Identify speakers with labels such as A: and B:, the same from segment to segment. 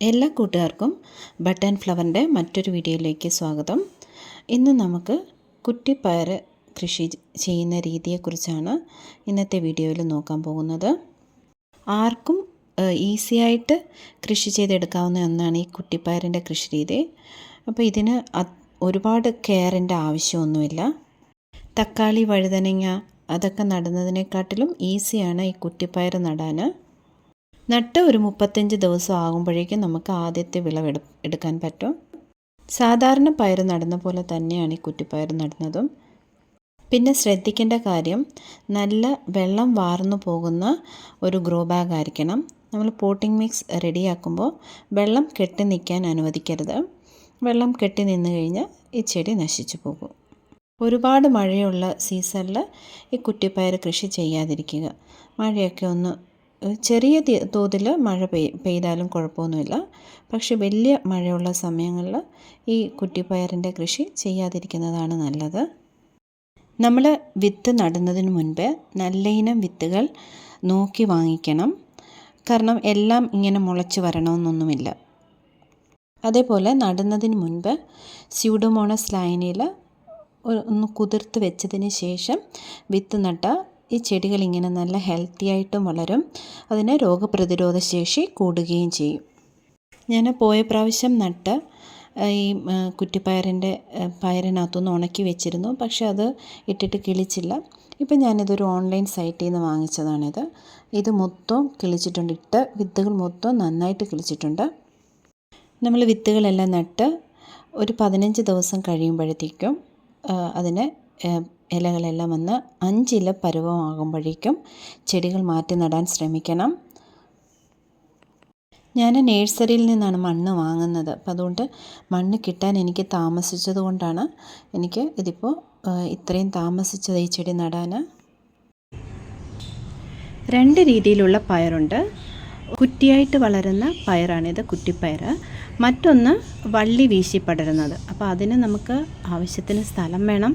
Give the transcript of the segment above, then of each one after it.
A: എല്ലാ കൂട്ടുകാർക്കും ബട്ടൺ ഫ്ലവറിൻ്റെ മറ്റൊരു വീഡിയോയിലേക്ക് സ്വാഗതം. ഇന്ന് നമുക്ക് കുറ്റിപ്പയർ കൃഷി ചെയ്യുന്ന രീതിയെക്കുറിച്ചാണ് ഇന്നത്തെ വീഡിയോയിൽ നോക്കാൻ പോകുന്നത്. ആർക്കും ഈസിയായിട്ട് കൃഷി ചെയ്തെടുക്കാവുന്ന ഒന്നാണ് ഈ കുറ്റിപ്പയറിൻ്റെ കൃഷി രീതി. അപ്പോൾ ഇതിന് ഒരുപാട് കെയറിൻ്റെ ആവശ്യമൊന്നുമില്ല. തക്കാളി, വഴുതനങ്ങ അതൊക്കെ നടുന്നതിനെക്കാട്ടിലും ഈസിയാണ് ഈ കുറ്റിപ്പയർ നടാൻ. നട്ട് ഒരു 35 ദിവസം ആകുമ്പോഴേക്കും നമുക്ക് ആദ്യത്തെ വിളവെടുക്കാൻ പറ്റും. സാധാരണ പയർ നടുന്ന പോലെ തന്നെയാണ് ഈ കുറ്റിപ്പയർ നടുന്നതും. പിന്നെ ശ്രദ്ധിക്കേണ്ട കാര്യം, നല്ല വെള്ളം വാർന്നു പോകുന്ന ഒരു ഗ്രോ ബാഗ് ആയിരിക്കണം. നമ്മൾ പോട്ടിംഗ് മിക്സ് റെഡിയാക്കുമ്പോൾ വെള്ളം കെട്ടി നിൽക്കാൻ അനുവദിക്കരുത്. വെള്ളം കെട്ടി നിന്ന് കഴിഞ്ഞാൽ ഈ ചെടി നശിച്ചു പോകും. ഒരുപാട് മഴയുള്ള സീസണിൽ ഈ കുറ്റിപ്പയർ കൃഷി ചെയ്യാതിരിക്കുക. മഴയൊക്കെ ചെറിയ തോതിൽ മഴ പെയ്താലും കുഴപ്പമൊന്നുമില്ല. പക്ഷേ വലിയ മഴയുള്ള സമയങ്ങളിൽ ഈ കുറ്റിപ്പയറിൻ്റെ കൃഷി ചെയ്യാതിരിക്കുന്നതാണ് നല്ലത്. നമ്മൾ വിത്ത് നടുന്നതിന് മുൻപ് നല്ല ഇനം വിത്തുകൾ നോക്കി വാങ്ങിക്കണം. കാരണം എല്ലാം ഇങ്ങനെ മുളച്ച് വരണമെന്നൊന്നുമില്ല. അതേപോലെ നടുന്നതിന് മുൻപ് സ്യൂഡോമോണസ് ലൈനിൽ ഒന്ന് കുതിർത്ത് വെച്ചതിന് ശേഷം വിത്ത് നട്ടാൽ ഈ ചെടികൾ ഇങ്ങനെ നല്ല ഹെൽത്തി ആയിട്ടും വളരും. അതിന് രോഗപ്രതിരോധ ശേഷി കൂടുകയും ചെയ്യും. ഞാൻ പോയ പ്രാവശ്യം നട്ട ഈ കുറ്റിപ്പയറിൻ്റെ പയറിനകത്തുനിന്ന് ഉണക്കി വെച്ചിരുന്നു. പക്ഷെ അത് ഇട്ടിട്ട് കിളിച്ചില്ല. ഇപ്പം ഞാനിതൊരു ഓൺലൈൻ സൈറ്റിൽ നിന്ന് വാങ്ങിച്ചതാണിത്. ഇത് മൊത്തം കിളിച്ചിട്ടുണ്ട്. ഇട്ട വിത്തുകൾ മൊത്തം നന്നായിട്ട് കിളിച്ചിട്ടുണ്ട്. നമ്മൾ വിത്തുകളെല്ലാം നട്ട് ഒരു 15 ദിവസം കഴിയുമ്പോഴത്തേക്കും അതിന് ഇലകളെല്ലാം വന്ന് 5 ഇല പരുവമാകുമ്പോഴേക്കും ചെടികൾ മാറ്റി നടാൻ ശ്രമിക്കണം. ഞാൻ നേഴ്സറിയിൽ നിന്നാണ് മണ്ണ് വാങ്ങുന്നത്. അപ്പം അതുകൊണ്ട് മണ്ണ് കിട്ടാൻ എനിക്ക് താമസിച്ചത് കൊണ്ടാണ് എനിക്ക് ഇതിപ്പോൾ ഇത്രയും താമസിച്ചത് ഈ ചെടി നടാൻ. 2 രീതിയിലുള്ള പയറുണ്ട്. കുറ്റിയായിട്ട് വളരുന്ന പയറാണിത്, കുറ്റിപ്പയർ. മറ്റൊന്ന് വള്ളി വീശി പടരുന്നത്. അപ്പോൾ അതിന് നമുക്ക് ആവശ്യത്തിന് സ്ഥലം വേണം.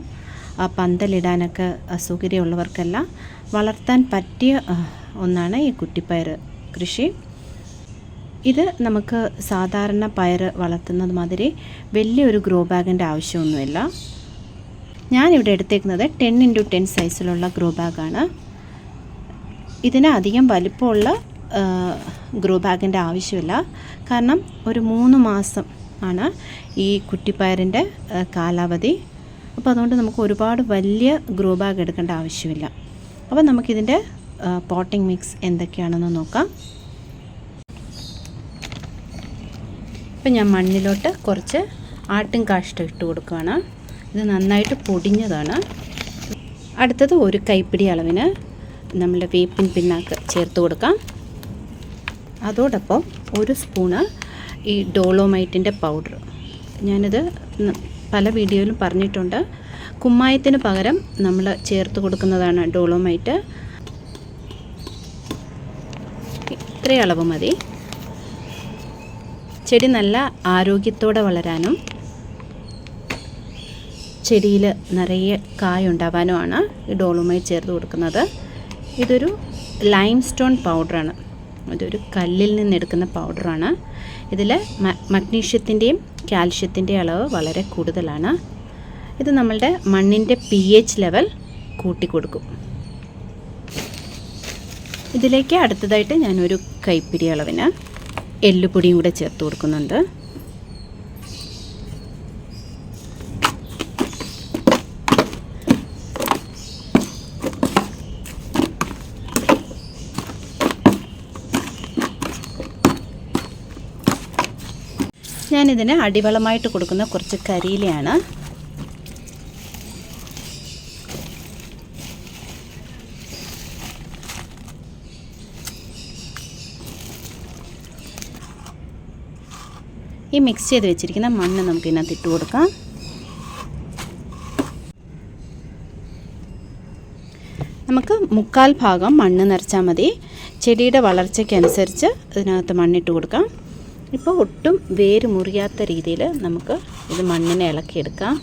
A: പന്തലിടാനൊക്കെ അസൗകര്യമുള്ളവർക്കെല്ലാം വളർത്താൻ പറ്റിയ ഒന്നാണ് ഈ കുറ്റിപ്പയർ കൃഷി. ഇത് നമുക്ക് സാധാരണ പയർ വളർത്തുന്നത് മാതിരി വലിയൊരു ഗ്രോ ബാഗിൻ്റെ ആവശ്യമൊന്നുമില്ല. ഞാനിവിടെ എടുത്തേക്കുന്നത് 10x10 സൈസിലുള്ള ഗ്രോ ബാഗാണ്. ഇതിന് അധികം വലിപ്പമുള്ള ഗ്രോ ബാഗിൻ്റെ ആവശ്യമില്ല. കാരണം ഒരു 3 മാസം ആണ് ഈ കുറ്റിപ്പയറിൻ്റെ കാലാവധി. അപ്പോൾ അതുകൊണ്ട് നമുക്ക് ഒരുപാട് വലിയ ഗ്രോ ബാഗ് എടുക്കേണ്ട ആവശ്യമില്ല. അപ്പോൾ നമുക്കിതിൻ്റെ പോട്ടിംഗ് മിക്സ് എന്തൊക്കെയാണെന്ന് നോക്കാം. ഇപ്പം ഞാൻ മണ്ണിലോട്ട് കുറച്ച് ആട്ടും കാഷ്ടം ഇട്ട് കൊടുക്കുകയാണ്. ഇത് നന്നായിട്ട് പൊടിഞ്ഞതാണ്. അടുത്തത് ഒരു കൈപ്പിടി അളവിന് നമ്മളുടെ വേപ്പിൻ പിണ്ണാക്ക് ചേർത്ത് കൊടുക്കാം. അതോടൊപ്പം 1 സ്പൂണ് ഈ ഡോളോമൈറ്റിൻ്റെ പൗഡർ. ഞാനിത് പല വീഡിയോയിലും പറഞ്ഞിട്ടുണ്ട്. കുമ്മായത്തിന് പകരം നമ്മൾ ചേർത്ത് കൊടുക്കുന്നതാണ് ഡോളോമൈറ്റ്. ഇത്രയും അളവ് മതി. ചെടി നല്ല ആരോഗ്യത്തോടെ വളരാനും ചെടിയിൽ നിറയെ കായുണ്ടാവാനുമാണ് ഈ ഡോളോമൈറ്റ് ചേർത്ത് കൊടുക്കുന്നത്. ഇതൊരു ലൈം സ്റ്റോൺ പൗഡറാണ്. ഇതൊരു കല്ലിൽ നിന്നെടുക്കുന്ന പൗഡറാണ്. ഇതിൽ മഗ്നീഷ്യത്തിൻ്റെയും കാൽഷ്യത്തിൻ്റെയും അളവ് വളരെ കൂടുതലാണ്. ഇത് നമ്മളുടെ മണ്ണിൻ്റെ pH ലെവൽ കൂട്ടിക്കൊടുക്കും. ഇതിലേക്ക് അടുത്തതായിട്ട് ഞാനൊരു കൈപ്പിടി അളവിന് എല്ലുപൊടിയും കൂടെ ചേർത്ത് കൊടുക്കുന്നുണ്ട്. ഞാനിതിന് അടിവളമായിട്ട് കൊടുക്കുന്ന കുറച്ച് കരിയിലയാണ്. ഈ മിക്സ് ചെയ്ത് വെച്ചിരിക്കുന്ന മണ്ണ് നമുക്ക് ഇതിനകത്ത് ഇട്ട് കൊടുക്കാം. നമുക്ക് 1/4 ഭാഗം മണ്ണ് നിറച്ചാൽ മതി. ചെടിയുടെ വളർച്ചയ്ക്കനുസരിച്ച് ഇതിനകത്ത് മണ്ണിട്ട് കൊടുക്കാം. ഇപ്പോൾ ഒട്ടും വേര് മുറിയാത്ത രീതിയിൽ നമുക്ക് ഇത് മണ്ണിനെ ഇളക്കിയെടുക്കാം.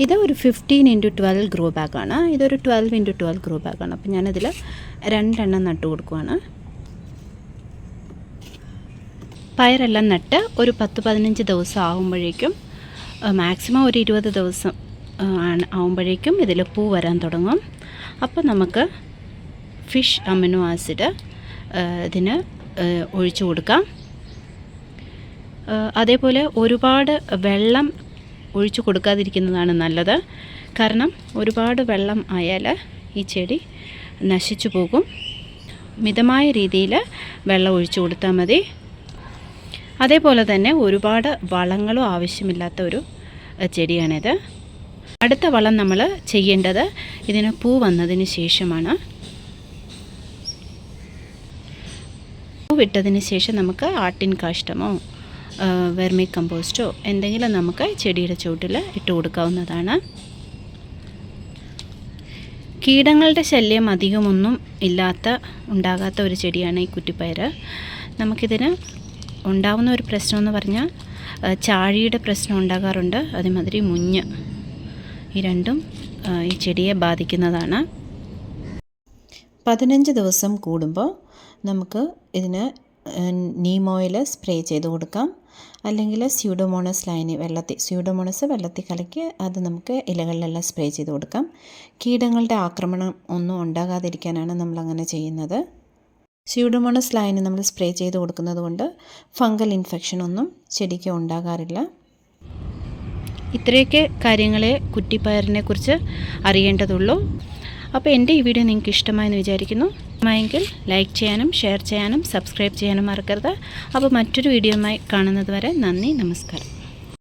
A: ഇത് ഒരു 15x12 ഗ്രോ ബാഗാണ്. ഇതൊരു 12x12 ഗ്രോ ബാഗാണ്. അപ്പോൾ ഞാനതിൽ 2 എണ്ണം നട്ടു കൊടുക്കുവാണ്. പയറെല്ലാം നട്ട് ഒരു 10-15 ദിവസം ആകുമ്പോഴേക്കും, മാക്സിമം ഒരു 20 ദിവസം ആകുമ്പോഴേക്കും ഇതിൽ പൂ വരാൻ തുടങ്ങും. അപ്പോൾ നമുക്ക് ഫിഷ് അമിനോ ആസിഡ് ഇതിന് ഒഴിച്ചു കൊടുക്കാം. അതേപോലെ ഒരുപാട് വെള്ളം ഒഴിച്ചു കൊടുക്കാതിരിക്കുന്നതാണ് നല്ലത്. കാരണം ഒരുപാട് വെള്ളം ആയാൽ ഈ ചെടി നശിച്ചു പോകും. മിതമായ രീതിയിൽ വെള്ളം ഒഴിച്ചു കൊടുത്താൽ മതി. അതേപോലെ തന്നെ ഒരുപാട് വളങ്ങളും ആവശ്യമില്ലാത്ത ഒരു ചെടിയാണിത്. അടുത്ത വളം നമ്മൾ ചെയ്യേണ്ടത് ഇതിന് പൂ വന്നതിന് ശേഷമാണ്. പൂ വിട്ടതിന് ശേഷം നമുക്ക് ആട്ടിൻ കാഷ്ടമോ വെർമി കമ്പോസ്റ്റോ എന്തെങ്കിലും നമുക്ക് ചെടിയുടെ ചുവട്ടിൽ ഇട്ട് കൊടുക്കാവുന്നതാണ്. കീടങ്ങളുടെ ശല്യം അധികമൊന്നും ഉണ്ടാകാത്ത ഒരു ചെടിയാണ് ഈ കുറ്റിപ്പയർ. നമുക്കിതിന് ഉണ്ടാവുന്ന ഒരു പ്രശ്നം എന്ന് പറഞ്ഞാൽ ചാഴിയുടെ പ്രശ്നം ഉണ്ടാകാറുണ്ട്. അതേമാതിരി മുഞ്ഞ്, ഈ രണ്ടും ഈ ചെടിയെ ബാധിക്കുന്നതാണ്. 15 ദിവസം കൂടുമ്പോൾ നമുക്ക് ഇതിന് നീം ഓയിൽ സ്പ്രേ ചെയ്ത് കൊടുക്കാം. അല്ലെങ്കിൽ സ്യൂഡോമോണസ് വെള്ളത്തിൽ കലക്കി അത് നമുക്ക് ഇലകളിലെല്ലാം സ്പ്രേ ചെയ്ത് കൊടുക്കാം. കീടങ്ങളുടെ ആക്രമണം ഒന്നും ഉണ്ടാകാതിരിക്കാനാണ് നമ്മളങ്ങനെ ചെയ്യുന്നത്. സ്യൂഡോമോണസ് ലൈന് നമ്മൾ സ്പ്രേ ചെയ്ത് കൊടുക്കുന്നത് കൊണ്ട് ഫംഗൽ ഇൻഫെക്ഷൻ ഒന്നും ചെടിക്ക് ഉണ്ടാകാറില്ല. ഇത്രയൊക്കെ കാര്യങ്ങളെ കുറ്റിപ്പയറിനെ കുറിച്ച് അറിയേണ്ടതുള്ളൂ. അപ്പോൾ എൻ്റെ ഈ വീഡിയോ നിങ്ങൾക്ക് ഇഷ്ടമായെന്ന് വിചാരിക്കുന്നു. ഇഷ്ടമായെങ്കിൽ ലൈക്ക് ചെയ്യാനും ഷെയർ ചെയ്യാനും സബ്സ്ക്രൈബ് ചെയ്യാനും മറക്കരുത്. അപ്പോൾ മറ്റൊരു വീഡിയോയുമായി കാണുന്നത് വരെ നന്ദി, നമസ്കാരം.